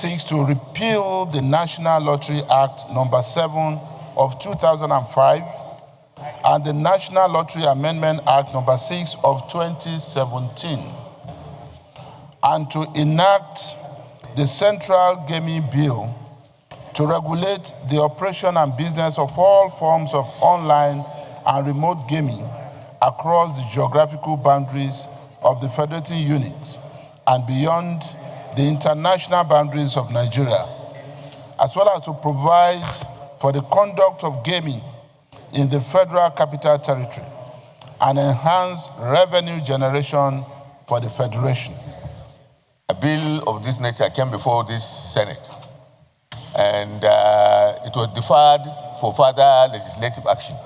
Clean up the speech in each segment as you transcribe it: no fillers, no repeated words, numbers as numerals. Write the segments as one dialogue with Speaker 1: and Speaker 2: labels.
Speaker 1: seeks to repeal the National Lottery Act number 7 of 2005 and the National Lottery Amendment Act number 6 of 2017, and to enact the Central Gaming Bill to regulate the operation and business of all forms of online and remote gaming across the geographical boundaries of the federating unit and beyond the international boundaries of Nigeria, as well as to provide for the conduct of gaming in the Federal Capital Territory and enhance revenue generation for the Federation.
Speaker 2: A bill of this nature came before this Senate, and it was deferred for further legislative action.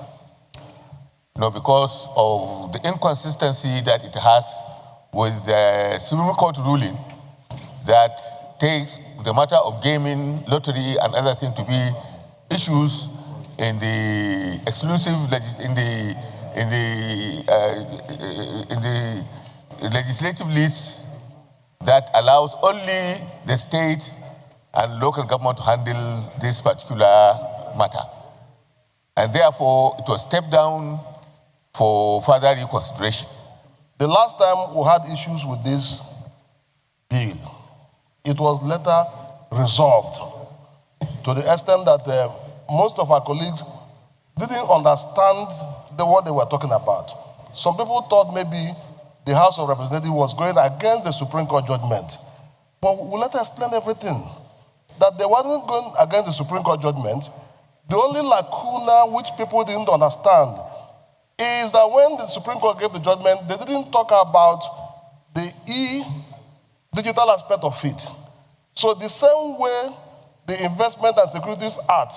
Speaker 2: Because of the inconsistency that it has with the Supreme Court ruling that takes the matter of gaming, lottery, and other things to be issues in the exclusive in the legislative list that allows only the states and local government to handle this particular matter. And therefore, it was stepped down for further reconsideration.
Speaker 3: The last time we had issues with this bill, it was later resolved to the extent that most of our colleagues didn't understand what they were talking about. Some people thought maybe the House of Representatives was going against the Supreme Court judgment. But we'll let her explain everything. That they wasn't going against the Supreme Court judgment. The only lacuna which people didn't understand is that when the Supreme Court gave the judgment, they didn't talk about the digital aspect of it. So the same way the Investment and Securities Act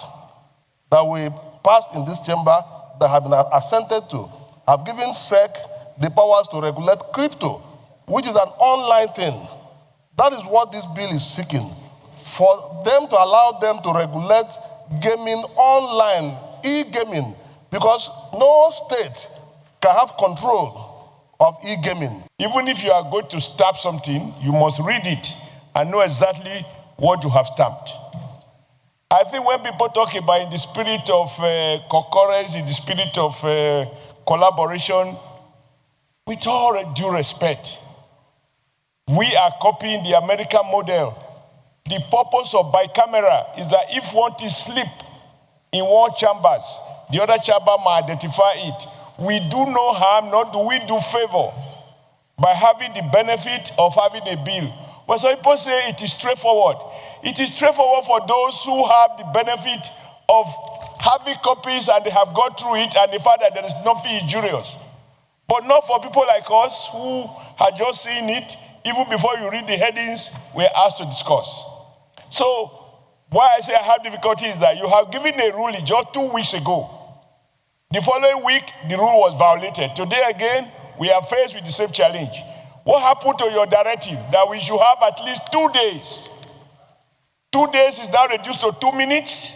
Speaker 3: that we passed in this chamber that have been assented to have given SEC the powers to regulate crypto, which is an online thing. That is what this bill is seeking, for them to allow them to regulate gaming online, e-gaming, because no state can have control of e-gaming.
Speaker 4: Even if you are going to stamp something, you must read it and know exactly what you have stamped. I think when people talk about in the spirit of concurrence, in the spirit of collaboration, with all due respect, we are copying the American model. The purpose of bicameral is that if one is sleep in one chambers, the other chamber might identify it. We do no harm, nor do we do favor by having the benefit of having a bill. But some people say it is straightforward. It is straightforward for those who have the benefit of having copies and they have gone through it and they find that there is nothing injurious. But not for people like us who had just seen it, even before you read the headings, we are asked to discuss. So, why I say I have difficulty is that you have given a ruling just 2 weeks ago. The following week, the rule was violated. Today again, we are faced with the same challenge. What happened to your directive that we should have at least 2 days? 2 days is now reduced to 2 minutes.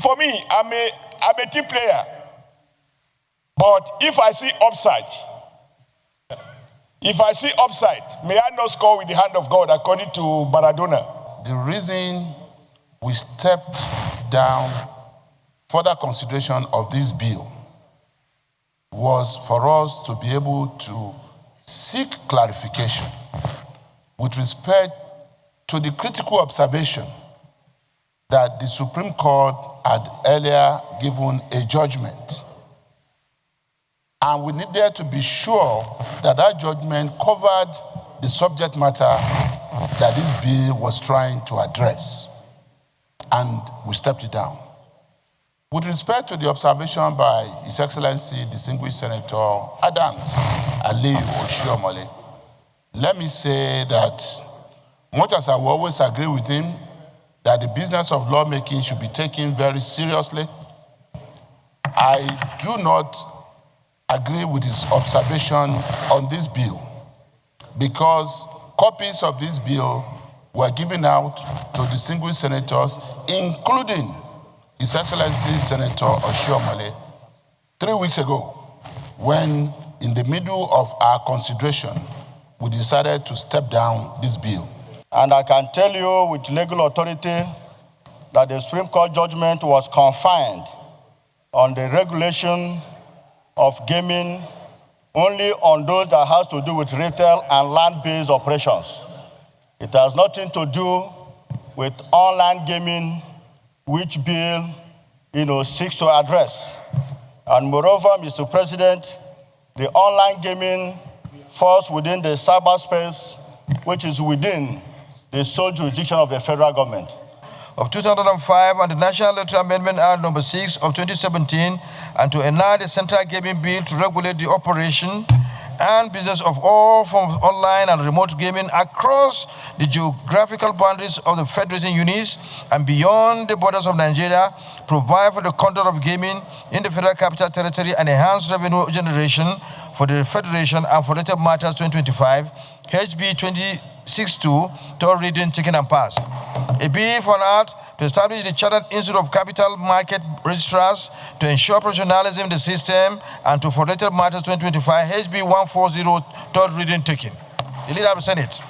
Speaker 4: For me, I'm a team player. But if I see upside, may I not score with the hand of God according to Maradona?
Speaker 1: The reason we stepped down further consideration of this bill was for us to be able to seek clarification with respect to the critical observation that the Supreme Court had earlier given a judgment. And we needed to be sure that that judgment covered the subject matter that this bill was trying to address. And we stepped it down. With respect to the observation by His Excellency, Distinguished Senator Adams Aliyu Oshiomhole, let me say that much as I will always agree with him that the business of lawmaking should be taken very seriously, I do not agree with his observation on this bill because copies of this bill were given out to distinguished senators, including His Excellency Senator Oshiomhole, 3 weeks ago, when in the middle of our consideration, we decided to step down this bill.
Speaker 5: And I can tell you with legal authority that the Supreme Court judgment was confined on the regulation of gaming only on those that has to do with retail and land-based operations. It has nothing to do with online gaming, which bill seeks to address. And moreover, Mr. President, the online gaming falls within the cyberspace, which is within the sole jurisdiction of the federal government.
Speaker 6: Of 2005 and the National Electoral Amendment Act No. 6 of 2017, and to enact the Central Gaming Bill to regulate the operation and business of all forms of online and remote gaming across the geographical boundaries of the federating units and beyond the borders of Nigeria, provide for the conduct of gaming in the Federal Capital Territory and enhance revenue generation for the Federation and for related matters 2025, HB 2062, third reading, taken and passed. A bill for an act to establish the Chartered Institute of Capital Market Registrars to ensure professionalism in the system and to for related matters 2025, HB 140, third reading, taken. The Leader of the Senate.